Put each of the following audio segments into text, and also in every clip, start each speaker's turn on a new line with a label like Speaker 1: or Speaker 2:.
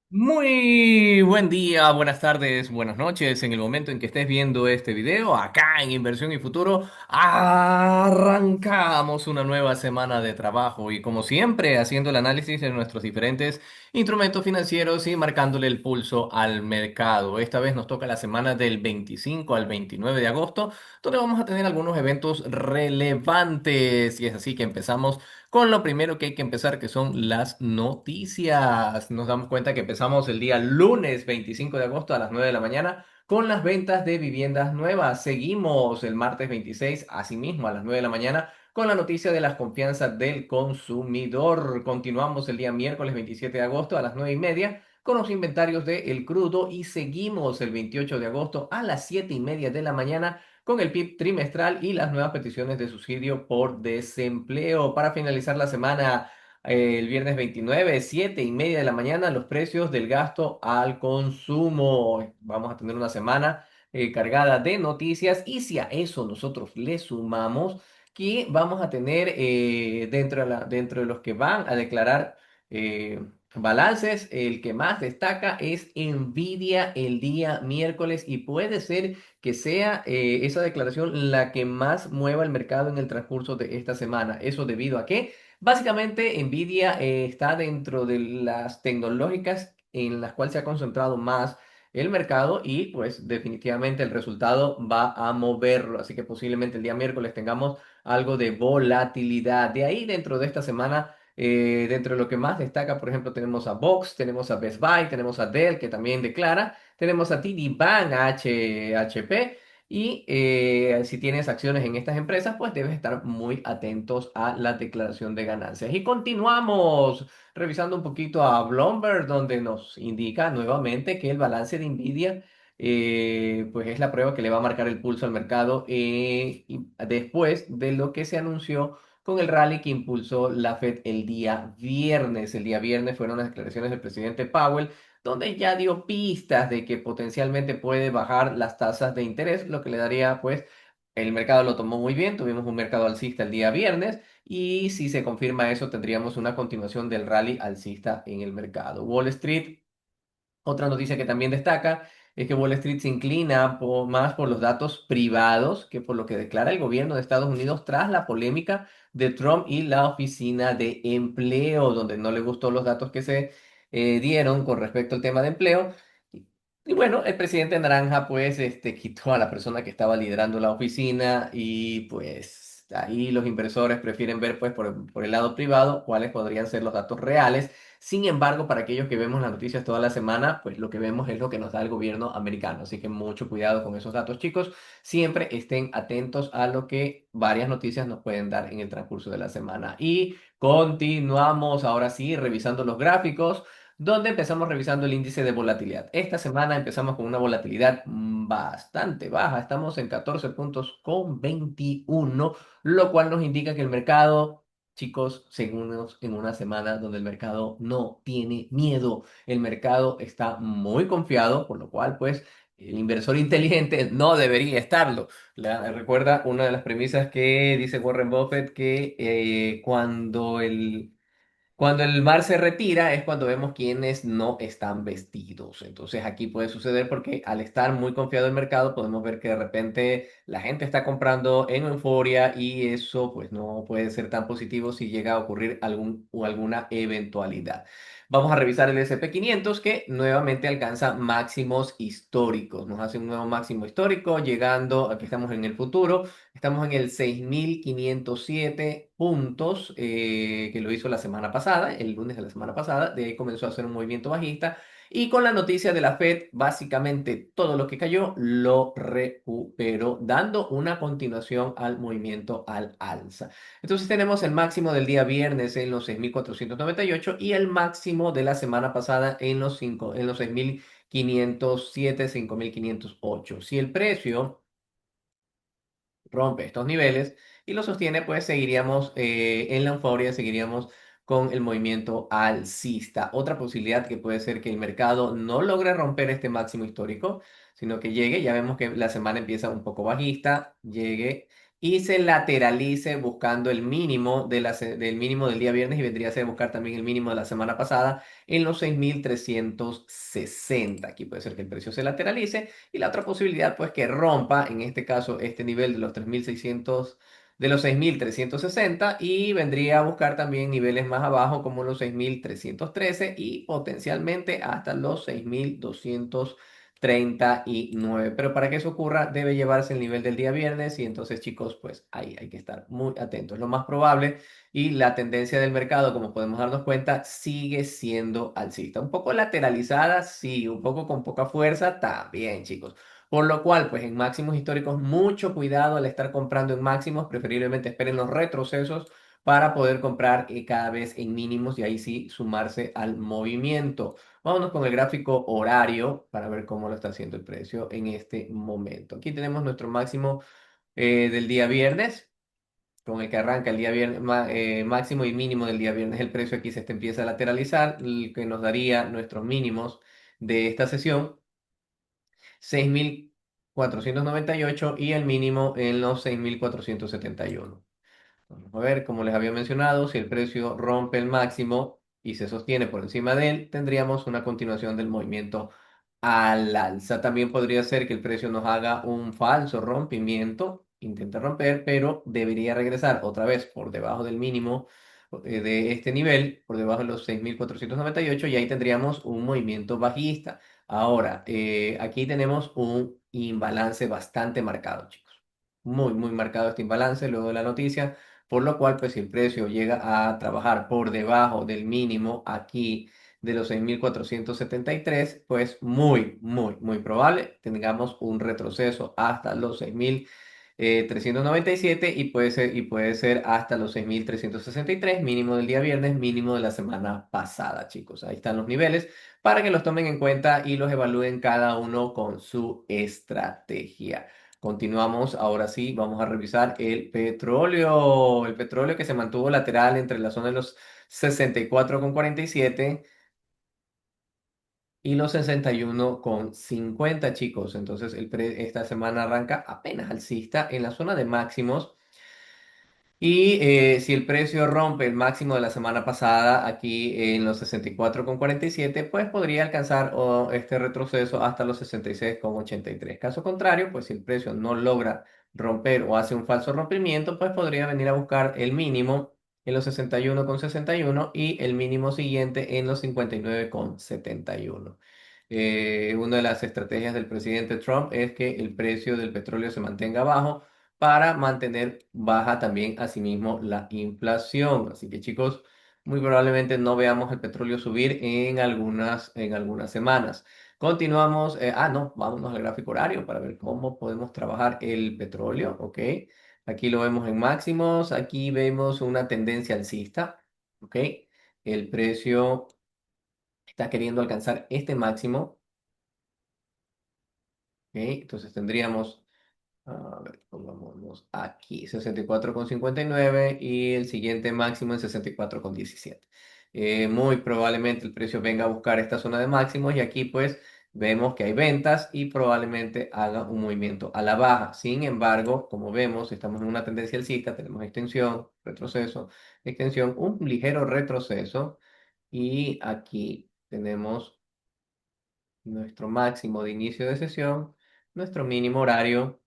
Speaker 1: Muy buen día, buenas tardes, buenas noches. En el momento en que estés viendo este video, acá en Inversión y Futuro, arrancamos una nueva semana de trabajo y como siempre, haciendo el análisis de nuestros diferentes instrumentos financieros y marcándole el pulso al mercado. Esta vez nos toca la semana del 25 al 29 de agosto, donde vamos a tener algunos eventos relevantes y es así que empezamos con lo primero que hay que empezar, que son las noticias. Nos damos cuenta que empezamos el día lunes 25 de agosto a las 9 de la mañana con las ventas de viviendas nuevas. Seguimos el martes 26, asimismo a las 9 de la mañana, con la noticia de las confianzas del consumidor. Continuamos el día miércoles 27 de agosto a las 9:30 con los inventarios de el crudo y seguimos el 28 de agosto a las 7:30 de la mañana con el PIB trimestral y las nuevas peticiones de subsidio por desempleo. Para finalizar la semana, el viernes 29, 7:30 de la mañana, los precios del gasto al consumo. Vamos a tener una semana cargada de noticias y si a eso nosotros le sumamos que vamos a tener dentro de los que van a declarar eh, balances, el que más destaca es Nvidia el día miércoles y puede ser que sea esa declaración la que más mueva el mercado en el transcurso de esta semana. Eso debido a que básicamente Nvidia está dentro de las tecnológicas en las cuales se ha concentrado más el mercado y pues definitivamente el resultado va a moverlo. Así que posiblemente el día miércoles tengamos algo de volatilidad. De ahí dentro de esta semana. Dentro de lo que más destaca, por ejemplo, tenemos a Vox, tenemos a Best Buy, tenemos a Dell, que también declara. Tenemos a TD Bank, HP, y si tienes acciones en estas empresas, pues debes estar muy atentos a la declaración de ganancias. Y continuamos revisando un poquito a Bloomberg, donde nos indica nuevamente que el balance de Nvidia, pues es la prueba que le va a marcar el pulso al mercado y después de lo que se anunció con el rally que impulsó la Fed el día viernes. El día viernes fueron las declaraciones del presidente Powell donde ya dio pistas de que potencialmente puede bajar las tasas de interés, lo que le daría, pues, el mercado lo tomó muy bien, tuvimos un mercado alcista el día viernes y si se confirma eso, tendríamos una continuación del rally alcista en el mercado. Wall Street, otra noticia que también destaca es que Wall Street se inclina más por los datos privados que por lo que declara el gobierno de Estados Unidos tras la polémica de Trump y la oficina de empleo, donde no le gustó los datos que se dieron con respecto al tema de empleo. Y bueno, el presidente Naranja pues quitó a la persona que estaba liderando la oficina y pues ahí los inversores prefieren ver pues por el lado privado cuáles podrían ser los datos reales. Sin embargo, para aquellos que vemos las noticias toda la semana, pues lo que vemos es lo que nos da el gobierno americano. Así que mucho cuidado con esos datos, chicos. Siempre estén atentos a lo que varias noticias nos pueden dar en el transcurso de la semana. Y continuamos ahora sí revisando los gráficos, donde empezamos revisando el índice de volatilidad. Esta semana empezamos con una volatilidad bastante baja. Estamos en 14 puntos con 21, lo cual nos indica que el mercado. Chicos, seguimos en una semana donde el mercado no tiene miedo. El mercado está muy confiado, por lo cual, pues, el inversor inteligente no debería estarlo. Recuerda una de las premisas que dice Warren Buffett que cuando el mar se retira es cuando vemos quienes no están vestidos. Entonces aquí puede suceder porque al estar muy confiado el mercado podemos ver que de repente la gente está comprando en euforia y eso pues no puede ser tan positivo si llega a ocurrir o alguna eventualidad. Vamos a revisar el S&P 500 que nuevamente alcanza máximos históricos. Nos hace un nuevo máximo histórico llegando, aquí estamos en el futuro. Estamos en el 6.507 puntos, que lo hizo la semana pasada, el lunes de la semana pasada. De ahí comenzó a hacer un movimiento bajista. Y con la noticia de la Fed, básicamente todo lo que cayó lo recuperó, dando una continuación al movimiento al alza. Entonces tenemos el máximo del día viernes en los 6.498 y el máximo de la semana pasada en los 6.507, 5.508. Si el precio rompe estos niveles y lo sostiene, pues seguiríamos en la euforia, seguiríamos con el movimiento alcista. Otra posibilidad que puede ser que el mercado no logre romper este máximo histórico, sino que llegue, ya vemos que la semana empieza un poco bajista, llegue y se lateralice buscando el mínimo del mínimo del día viernes y vendría a ser buscar también el mínimo de la semana pasada en los 6.360. Aquí puede ser que el precio se lateralice y la otra posibilidad pues que rompa en este caso este nivel de los 3.600 de los 6.360 y vendría a buscar también niveles más abajo como los 6.313 y potencialmente hasta los 6.239. Pero para que eso ocurra debe llevarse el nivel del día viernes y entonces chicos pues ahí hay que estar muy atentos. Lo más probable y la tendencia del mercado como podemos darnos cuenta sigue siendo alcista. Un poco lateralizada, sí, un poco con poca fuerza también chicos. Por lo cual, pues en máximos históricos, mucho cuidado al estar comprando en máximos, preferiblemente esperen los retrocesos para poder comprar cada vez en mínimos y ahí sí sumarse al movimiento. Vámonos con el gráfico horario para ver cómo lo está haciendo el precio en este momento. Aquí tenemos nuestro máximo del día viernes, con el que arranca el día viernes, máximo y mínimo del día viernes. El precio aquí empieza a lateralizar, el que nos daría nuestros mínimos de esta sesión. 6.498 y el mínimo en los 6.471. Vamos a ver, como les había mencionado, si el precio rompe el máximo y se sostiene por encima de él, tendríamos una continuación del movimiento al alza. También podría ser que el precio nos haga un falso rompimiento, intente romper, pero debería regresar otra vez por debajo del mínimo de este nivel, por debajo de los 6.498 y ahí tendríamos un movimiento bajista. Ahora, aquí tenemos un imbalance bastante marcado, chicos. Muy, muy marcado este imbalance luego de la noticia, por lo cual, pues si el precio llega a trabajar por debajo del mínimo aquí de los 6.473 pues muy, muy, muy probable tengamos un retroceso hasta los 6.397 y puede ser hasta los 6.363 mínimo del día viernes, mínimo de la semana pasada, chicos. Ahí están los niveles para que los tomen en cuenta y los evalúen cada uno con su estrategia. Continuamos, ahora sí, vamos a revisar el petróleo que se mantuvo lateral entre la zona de los 64,47 y los 61,50 chicos. Entonces, esta semana arranca apenas alcista en la zona de máximos. Y si el precio rompe el máximo de la semana pasada aquí en los 64,47 pues podría alcanzar este retroceso hasta los 66,83. Caso contrario, pues si el precio no logra romper o hace un falso rompimiento, pues podría venir a buscar el mínimo en los 61,61 y el mínimo siguiente en los 59,71. Una de las estrategias del presidente Trump es que el precio del petróleo se mantenga bajo para mantener baja también asimismo la inflación. Así que chicos, muy probablemente no veamos el petróleo subir en algunas semanas. Continuamos, no, vámonos al gráfico horario para ver cómo podemos trabajar el petróleo, ¿ok? Aquí lo vemos en máximos, aquí vemos una tendencia alcista, ¿ok? El precio está queriendo alcanzar este máximo, ¿ok? Entonces tendríamos a ver, pongámonos aquí, 64,59 y el siguiente máximo en 64,17. Muy probablemente el precio venga a buscar esta zona de máximos y aquí pues vemos que hay ventas y probablemente haga un movimiento a la baja. Sin embargo, como vemos, estamos en una tendencia alcista, tenemos extensión, retroceso, extensión, un ligero retroceso y aquí tenemos nuestro máximo de inicio de sesión, nuestro mínimo horario.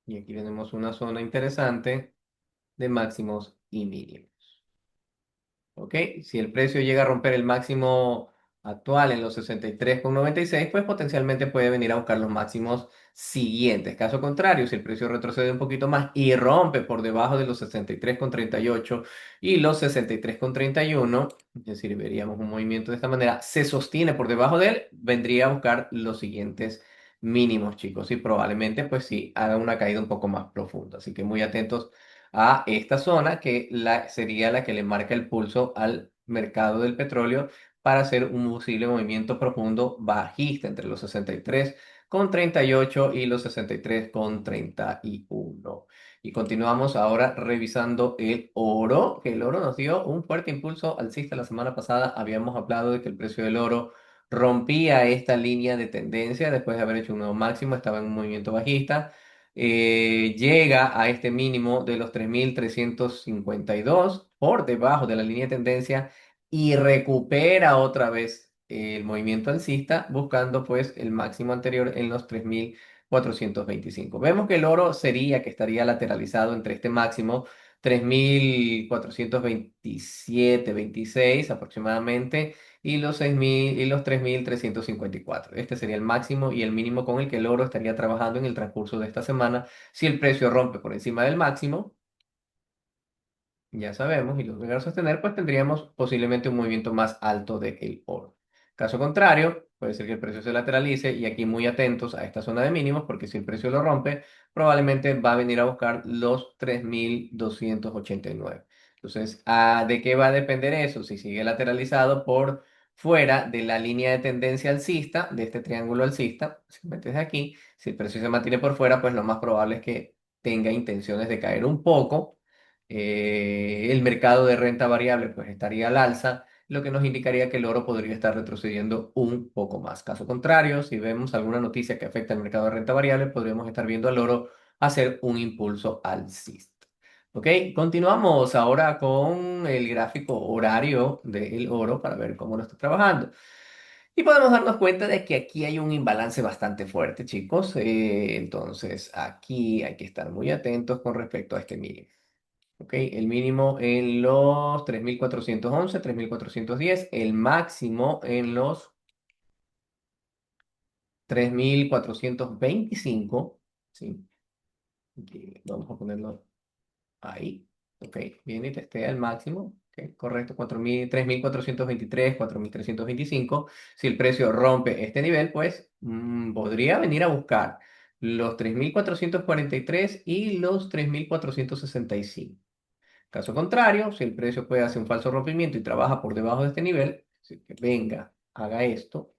Speaker 1: Y aquí tenemos una zona interesante de máximos y mínimos. ¿Ok? Si el precio llega a romper el máximo actual en los 63,96, pues potencialmente puede venir a buscar los máximos siguientes. Caso contrario, si el precio retrocede un poquito más y rompe por debajo de los 63,38 y los 63,31, es decir, veríamos un movimiento de esta manera, se sostiene por debajo de él, vendría a buscar los siguientes mínimos, chicos, y probablemente pues sí haga una caída un poco más profunda. Así que muy atentos a esta zona que sería la que le marca el pulso al mercado del petróleo para hacer un posible movimiento profundo bajista entre los 63,38 y los 63,31. Y continuamos ahora revisando el oro, que el oro nos dio un fuerte impulso alcista la semana pasada. Habíamos hablado de que el precio del oro rompía esta línea de tendencia después de haber hecho un nuevo máximo, estaba en un movimiento bajista. llega a este mínimo de los 3.352 por debajo de la línea de tendencia y recupera otra vez el movimiento alcista buscando pues el máximo anterior en los 3.425. Vemos que el oro sería que estaría lateralizado entre este máximo 3.427, 26 aproximadamente y los 6.000 y los 3.354. Este sería el máximo y el mínimo con el que el oro estaría trabajando en el transcurso de esta semana. Si el precio rompe por encima del máximo, ya sabemos, y lo logra sostener, pues tendríamos posiblemente un movimiento más alto del oro. Caso contrario, puede ser que el precio se lateralice y aquí muy atentos a esta zona de mínimos, porque si el precio lo rompe, probablemente va a venir a buscar los 3.289. Entonces, ¿de qué va a depender eso? Si sigue lateralizado por fuera de la línea de tendencia alcista, de este triángulo alcista, simplemente desde aquí, si el precio se mantiene por fuera, pues lo más probable es que tenga intenciones de caer un poco. El mercado de renta variable pues estaría al alza, lo que nos indicaría que el oro podría estar retrocediendo un poco más. Caso contrario, si vemos alguna noticia que afecta al mercado de renta variable, podríamos estar viendo al oro hacer un impulso alcista. Ok, continuamos ahora con el gráfico horario del oro para ver cómo lo está trabajando. Y podemos darnos cuenta de que aquí hay un imbalance bastante fuerte, chicos. Entonces, aquí hay que estar muy atentos con respecto a este mínimo. Ok, el mínimo en los 3.411, 3.410, el máximo en los 3.425. ¿Sí? Aquí vamos a ponerlo ahí. Ok, viene y testea el máximo. Ok, correcto, 3.423, 4.325. Si el precio rompe este nivel, pues podría venir a buscar los 3.443 y los 3.465. Caso contrario, si el precio puede hacer un falso rompimiento y trabaja por debajo de este nivel, así que venga, haga esto,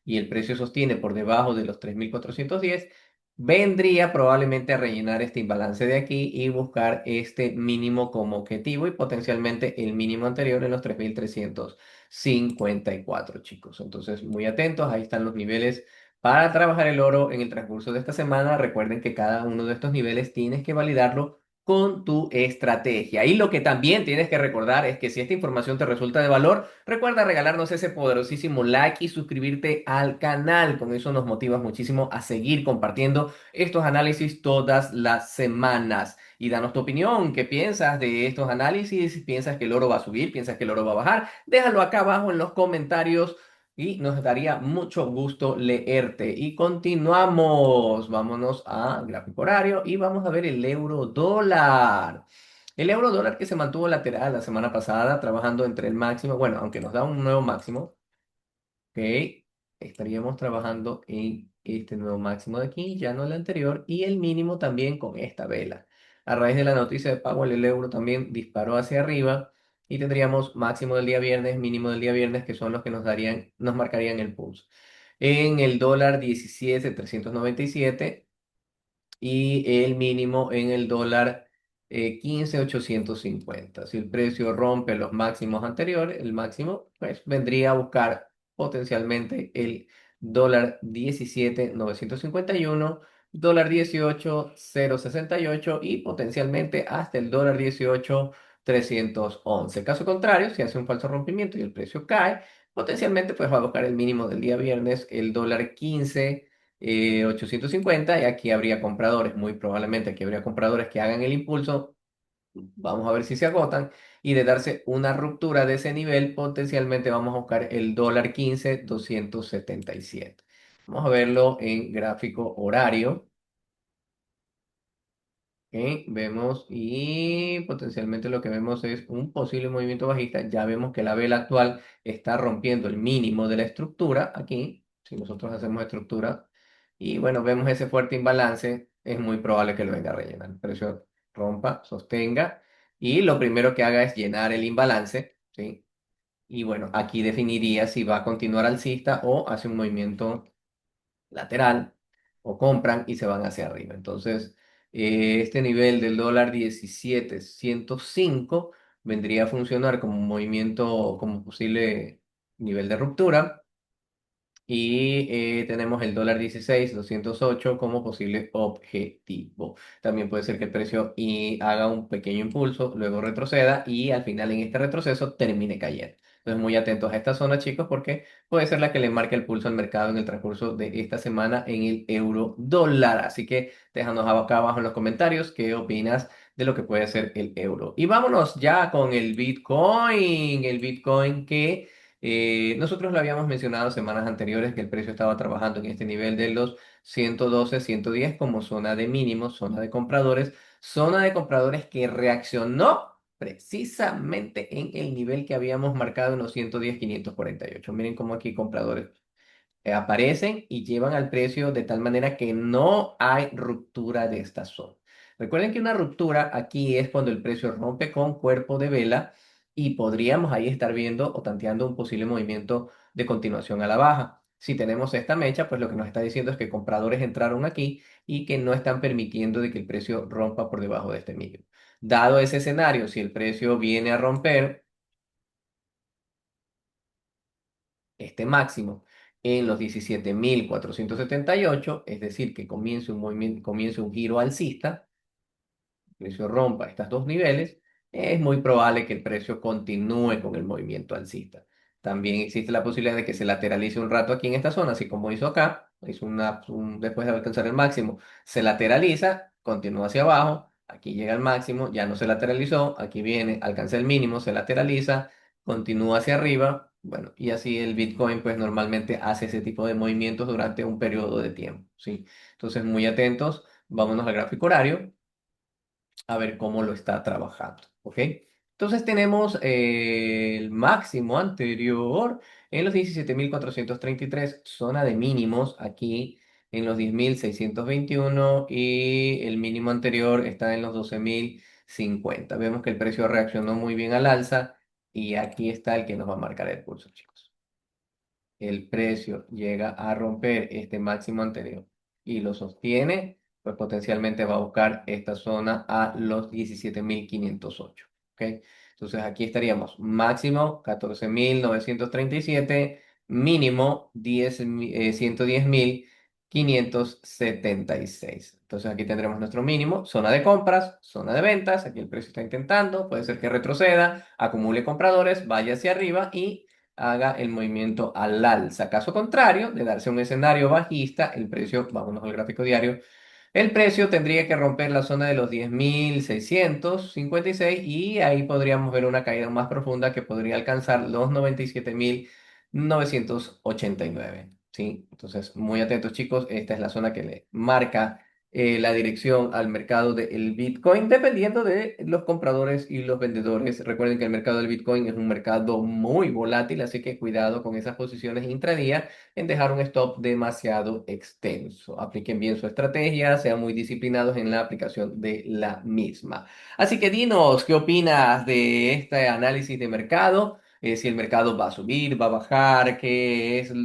Speaker 1: y el precio sostiene por debajo de los 3.410, vendría probablemente a rellenar este imbalance de aquí y buscar este mínimo como objetivo y potencialmente el mínimo anterior en los 3.354, chicos. Entonces, muy atentos, ahí están los niveles para trabajar el oro en el transcurso de esta semana. Recuerden que cada uno de estos niveles tienes que validarlo con tu estrategia. Y lo que también tienes que recordar es que si esta información te resulta de valor, recuerda regalarnos ese poderosísimo like y suscribirte al canal. Con eso nos motivas muchísimo a seguir compartiendo estos análisis todas las semanas. Y danos tu opinión, ¿qué piensas de estos análisis? ¿Piensas que el oro va a subir? ¿Piensas que el oro va a bajar? Déjalo acá abajo en los comentarios y nos daría mucho gusto leerte. Y continuamos. Vámonos a gráfico horario y vamos a ver el euro dólar. El euro dólar que se mantuvo lateral la semana pasada, trabajando entre el máximo, bueno, aunque nos da un nuevo máximo, ok, estaríamos trabajando en este nuevo máximo de aquí, ya no el anterior, y el mínimo también con esta vela. A raíz de la noticia de Powell, el euro también disparó hacia arriba y tendríamos máximo del día viernes, mínimo del día viernes, que son los que nos marcarían el pulso. En el dólar 17,397 y el mínimo en el dólar 15,850. Si el precio rompe los máximos anteriores, el máximo, pues vendría a buscar potencialmente el dólar 17,951, dólar 18,068 y potencialmente hasta el dólar 18,311. Caso contrario, si hace un falso rompimiento y el precio cae, potencialmente pues va a buscar el mínimo del día viernes, el dólar 15. 850 y aquí habría compradores, muy probablemente aquí habría compradores que hagan el impulso, vamos a ver si se agotan y de darse una ruptura de ese nivel, potencialmente vamos a buscar el dólar 15,277. Vamos a verlo en gráfico horario. Ok, vemos y potencialmente lo que vemos es un posible movimiento bajista. Ya vemos que la vela actual está rompiendo el mínimo de la estructura aquí. Si nosotros hacemos estructura y bueno, vemos ese fuerte imbalance, es muy probable que lo venga a rellenar. El precio rompa, sostenga y lo primero que haga es llenar el imbalance, ¿sí? Y bueno, aquí definiría si va a continuar alcista o hace un movimiento lateral o compran y se van hacia arriba. Entonces, este nivel del dólar 17,105 vendría a funcionar como un movimiento, como posible nivel de ruptura. Y tenemos el dólar 16,208 como posible objetivo. También puede ser que el precio haga un pequeño impulso, luego retroceda y al final en este retroceso termine cayendo. Entonces muy atentos a esta zona, chicos, porque puede ser la que le marque el pulso al mercado en el transcurso de esta semana en el euro dólar. Así que déjanos acá abajo en los comentarios qué opinas de lo que puede ser el euro. Y vámonos ya con el Bitcoin. El Bitcoin que nosotros lo habíamos mencionado semanas anteriores que el precio estaba trabajando en este nivel de los 112, 110 como zona de mínimos, zona de compradores que reaccionó precisamente en el nivel que habíamos marcado en los 110, 548. Miren cómo aquí compradores aparecen y llevan al precio de tal manera que no hay ruptura de esta zona. Recuerden que una ruptura aquí es cuando el precio rompe con cuerpo de vela y podríamos ahí estar viendo o tanteando un posible movimiento de continuación a la baja. Si tenemos esta mecha, pues lo que nos está diciendo es que compradores entraron aquí y que no están permitiendo de que el precio rompa por debajo de este mínimo. Dado ese escenario, si el precio viene a romper este máximo en los 17.478, es decir, que comience un movimiento, comience un giro alcista, el precio rompa estos dos niveles, es muy probable que el precio continúe con el movimiento alcista. También existe la posibilidad de que se lateralice un rato aquí en esta zona, así como hizo acá, después de alcanzar el máximo, se lateraliza, continúa hacia abajo, aquí llega al máximo, ya no se lateralizó, aquí viene, alcanza el mínimo, se lateraliza, continúa hacia arriba, bueno, y así el Bitcoin pues normalmente hace ese tipo de movimientos durante un periodo de tiempo, ¿sí? Entonces, muy atentos, vámonos al gráfico horario a ver cómo lo está trabajando, ¿ok? Entonces tenemos el máximo anterior en los 17.433, zona de mínimos aquí en los 10.621 y el mínimo anterior está en los 12.050. Vemos que el precio reaccionó muy bien al alza y aquí está el que nos va a marcar el pulso, chicos. El precio llega a romper este máximo anterior y lo sostiene, pues potencialmente va a buscar esta zona a los 17.508. ¿Ok? Entonces aquí estaríamos máximo 14.937, mínimo 110.576. Entonces aquí tendremos nuestro mínimo, zona de compras, zona de ventas, aquí el precio está intentando, puede ser que retroceda, acumule compradores, vaya hacia arriba y haga el movimiento al alza. Caso contrario, de darse un escenario bajista, el precio, vámonos al gráfico diario, el precio tendría que romper la zona de los 10.656 y ahí podríamos ver una caída más profunda que podría alcanzar los 97.989. ¿Sí? Entonces, muy atentos chicos, esta es la zona que le marca la dirección al mercado del Bitcoin, dependiendo de los compradores y los vendedores. Recuerden que el mercado del Bitcoin es un mercado muy volátil, así que cuidado con esas posiciones intradía en dejar un stop demasiado extenso. Apliquen bien su estrategia, sean muy disciplinados en la aplicación de la misma. Así que dinos, ¿qué opinas de este análisis de mercado? Si el mercado va a subir, va a bajar,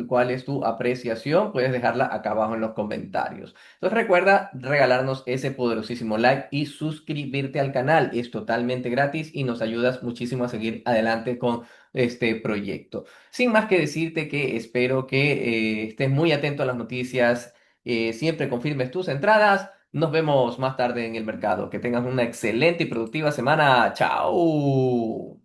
Speaker 1: cuál es tu apreciación, puedes dejarla acá abajo en los comentarios. Entonces recuerda regalarnos ese poderosísimo like y suscribirte al canal. Es totalmente gratis y nos ayudas muchísimo a seguir adelante con este proyecto. Sin más que decirte que espero que estés muy atento a las noticias, siempre confirmes tus entradas. Nos vemos más tarde en el mercado. Que tengas una excelente y productiva semana. Chao.